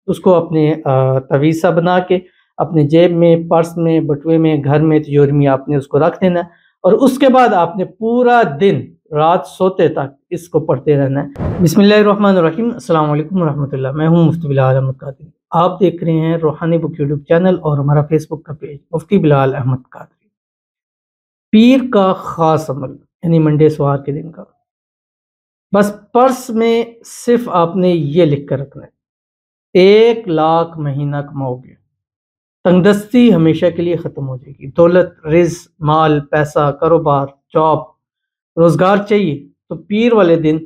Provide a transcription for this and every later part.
اس کو اپنے تعویذ سا بنا کے اپنے جیب میں، پرس میں، بٹوے میں، گھر میں، تجوری میں آپ نے اس کو رکھ دینا ہے، اور اس کے بعد آپ نے پورا دن رات سوتے تک اس کو پڑھتے رہنا ہے۔ بسم اللہ الرحمن الرحیم۔ السلام علیکم ورحمۃ اللہ۔ میں ہوں مفتی بلال احمد قادری۔ آپ دیکھ رہے ہیں روحانی بک یوٹیوب چینل اور ہمارا فیس بک کا پیج مفتی بلال احمد قادری۔ پیر کا خاص عمل یعنی منڈے سوار کے دن کا، بس پرس میں صرف آپ نے یہ لکھ کر رکھنا ہے 1,00,000 مہینہ کماؤ گے، تنگ دستی ہمیشہ کے لیے ختم ہو جائے گی، دولت، رزق، مال، پیسہ، کاروبار، جاب، روزگار چاہیے تو پیر والے دن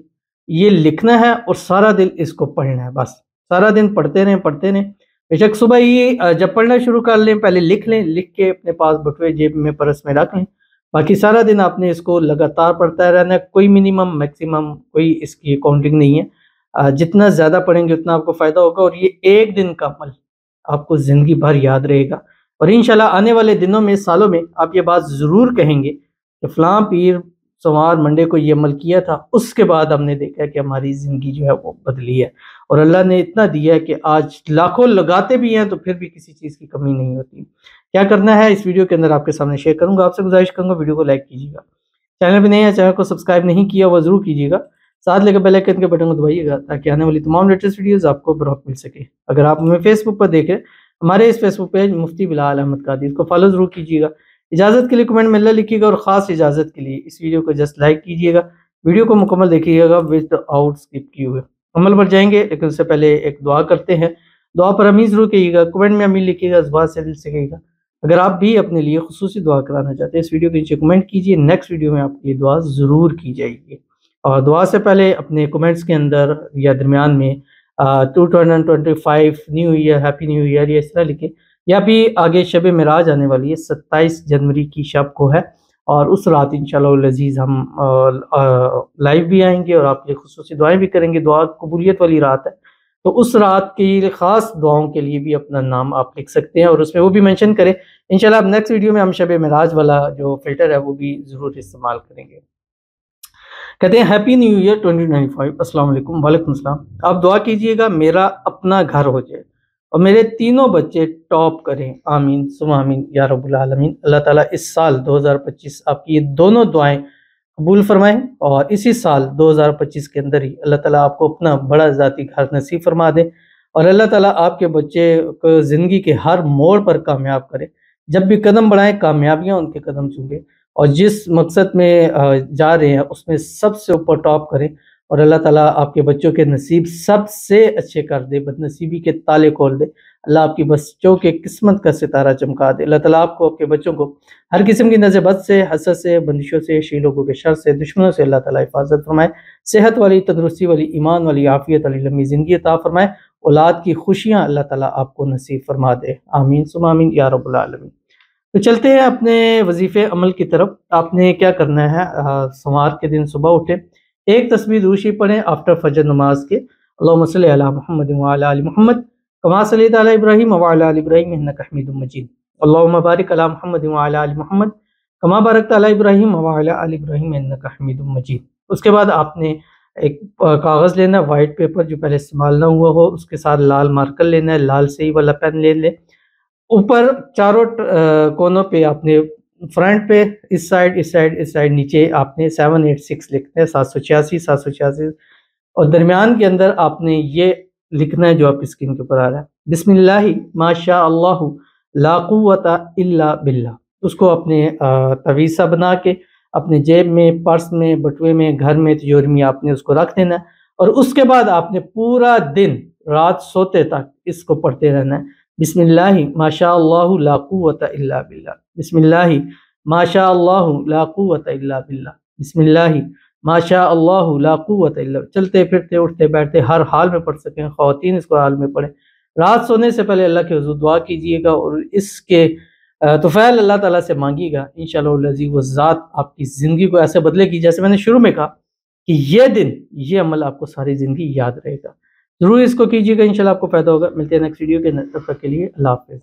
یہ لکھنا ہے اور سارا دن اس کو پڑھنا ہے۔ بس سارا دن پڑھتے رہیں۔ بے شک صبح ہی جب پڑھنا شروع کر لیں پہلے لکھ لیں، لکھ کے اپنے پاس بٹوے جیب میں پرس میں رکھ لیں، باقی سارا دن آپ نے اس کو لگاتار پڑھتا رہنا ہے، کوئی منیمم میکسیمم کوئی اس کی کاؤنٹنگ نہیں ہے، جتنا زیادہ پڑھیں گے اتنا آپ کو فائدہ ہوگا، اور یہ ایک دن کا عمل آپ کو زندگی بھر یاد رہے گا، اور انشاءاللہ آنے والے دنوں میں، سالوں میں آپ یہ بات ضرور کہیں گے کہ فلاں پیر سوار منڈے کو یہ عمل کیا تھا، اس کے بعد ہم نے دیکھا کہ ہماری زندگی جو ہے وہ بدلی ہے، اور اللہ نے اتنا دیا ہے کہ آج لاکھوں لگاتے بھی ہیں تو پھر بھی کسی چیز کی کمی نہیں ہوتی۔ کیا کرنا ہے اس ویڈیو کے اندر آپ کے سامنے شیئر کروں گا، آپ سے گزارش کروں گا ویڈیو کو لائک کیجیے گا، چینل پہ نہیں ہے چینل کو سبسکرائب نہیں کیا وہ ضرور کیجیے گا، ساتھ لے کے بیل آئیکن کے بٹن کو دبائیے گا تاکہ آنے والی تمام لیٹسٹ ویڈیوز آپ کو بروقت مل سکے۔ اگر آپ ہمیں فیس بک پر دیکھیں، ہمارے اس فیس بک پیج مفتی بلال احمد قادری کو فالو ضرور کیجیے گا، اجازت کے لیے کمنٹ میں اللہ لکھیے گا، اور خاص اجازت کے لیے اس ویڈیو کو جسٹ لائک کیجیے گا، ویڈیو کو مکمل دیکھیے گا ود آؤٹ سکپ کیے ہوئے۔ عمل پر جائیں گے لیکن اس سے پہلے ایک دعا کرتے ہیں، دعا پر امین ضرور کہیے گا، کمنٹ میں امین لکھیے گا، زبان سے دل سے کہیے گا۔ اگر آپ بھی اپنے لیے خصوصی دعا کرانا چاہتے ہیں اس ویڈیو کے نیچے کمنٹ کیجیے، نیکسٹ ویڈیو میں آپ کی دعا ضرور کی جائے گی، اور دعا سے پہلے اپنے کمنٹس کے اندر یا درمیان میں 2025 new year, happy new year یا اس طرح لکھیں، یا بھی آگے شب معراج آنے والی ہے 27 جنوری کی شب کو ہے، اور اس رات انشاءاللہ العزیز ہم لائیو بھی آئیں گے اور آپ کے لیے خصوصی دعائیں بھی کریں گے، دعا قبولیت والی رات ہے، تو اس رات کی خاص دعاؤں کے لیے بھی اپنا نام آپ لکھ سکتے ہیں اور اس میں وہ بھی منشن کریں، انشاءاللہ اب نیکسٹ ویڈیو میں ہم شب معراج والا جو فلٹر ہے وہ بھی ضرور استعمال کریں گے۔ کہتے ہیں ہیپی نیو ایئر 2025۔ السلام علیکم، وعلیکم السلام۔ آپ دعا کیجئے گا میرا اپنا گھر ہو جائے اور میرے تینوں بچے ٹاپ کریں، آمین ثم آمین یا رب العالمین۔ اللہ تعالیٰ اس سال 2025 آپ کی یہ دونوں دعائیں قبول فرمائیں، اور اسی سال 2025 کے اندر ہی اللہ تعالیٰ آپ کو اپنا بڑا ذاتی گھر نصیب فرما دے، اور اللہ تعالیٰ آپ کے بچے کو زندگی کے ہر موڑ پر کامیاب کرے، جب بھی قدم بڑھائیں کامیابیاں ان کے قدم چومیں، اور جس مقصد میں جا رہے ہیں اس میں سب سے اوپر ٹاپ کریں، اور اللہ تعالیٰ آپ کے بچوں کے نصیب سب سے اچھے کر دے، بدنصیبی کے تالے کھول دے، اللہ آپ کی بچوں کے قسمت کا ستارہ چمکا دے، اللہ تعالیٰ آپ کو آپ کے بچوں کو ہر قسم کی نظر بد سے، حسد سے، بندشوں سے، شی لوگوں کے شر سے، دشمنوں سے اللہ تعالیٰ حفاظت فرمائے، صحت والی، تندرستی والی، ایمان والی، عافیت والی لمبی زندگی عطا فرمائے، اولاد کی خوشیاں اللہ تعالیٰ آپ کو نصیب فرما دے، آمین ثم آمین یا رب العالمین۔ تو چلتے ہیں اپنے وظیفے عمل کی طرف۔ آپ نے کیا کرنا ہے، سوموار کے دن صبح اٹھیں، ایک تسبیح دوشی پڑھیں آفٹر فجر نماز کے، اللہم صلی علی محمد وعلی آل محمد کما صلیت علی ابراہیم وعلی آل ابراہیم انک حمید مجید، اللہم بارک علی محمد وعلی آل محمد کما بارکت علی ابراہیم وعلی آل ابراہیم انک حمید مجید۔ اس کے بعد آپ نے ایک کاغذ لینا، وائٹ پیپر جو پہلے استعمال نہ ہوا ہو، اس کے ساتھ لال مارکر لینا ہے، لال سیاہی والا پین لے لیں، اوپر چاروں کونوں پہ آپ نے فرنٹ پہ اس سائڈ نیچے آپ نے 786 لکھنا ہے، 786 786، اور درمیان کے اندر آپ نے یہ لکھنا ہے جو آپ اسکرین کے اوپر آ رہا ہے، بسم اللہ ما شاء اللہ لا قوت الا باللہ۔ اس کو اپنے تعویذ سا بنا کے اپنے جیب میں، پرس میں، بٹوے میں، گھر میں، تجوری میں آپ نے اس کو رکھ دینا ہے، اور اس کے بعد آپ نے پورا دن رات سوتے تک اس کو پڑھتے رہنا ہے، بسم اللہ ما شاء اللہ لا قوت الا باللہ، بسم اللہ ما شاء اللہ لا قوت الا باللہ، بسم اللہ ما شاء اللہ لا قوت الا باللہ۔ چلتے پھرتے اٹھتے بیٹھتے ہر حال میں پڑھ سکیں، خواتین اس کو حال میں پڑھیں، رات سونے سے پہلے اللہ کے حضور دعا کیجیے گا اور اس کے توفیل اللہ تعالیٰ سے مانگیے گا، انشاءاللہ العزیز وہ ذات آپ کی زندگی کو ایسے بدلے گی جیسے میں نے شروع میں کہا کہ یہ دن، یہ عمل آپ کو ساری زندگی یاد رہے گا، ضرور اس کو کیجیے گا، انشاءاللہ آپ کو فائدہ ہوگا۔ ملتے ہیں نیکسٹ ویڈیو کے، تب تک کے لیے اللہ حافظ۔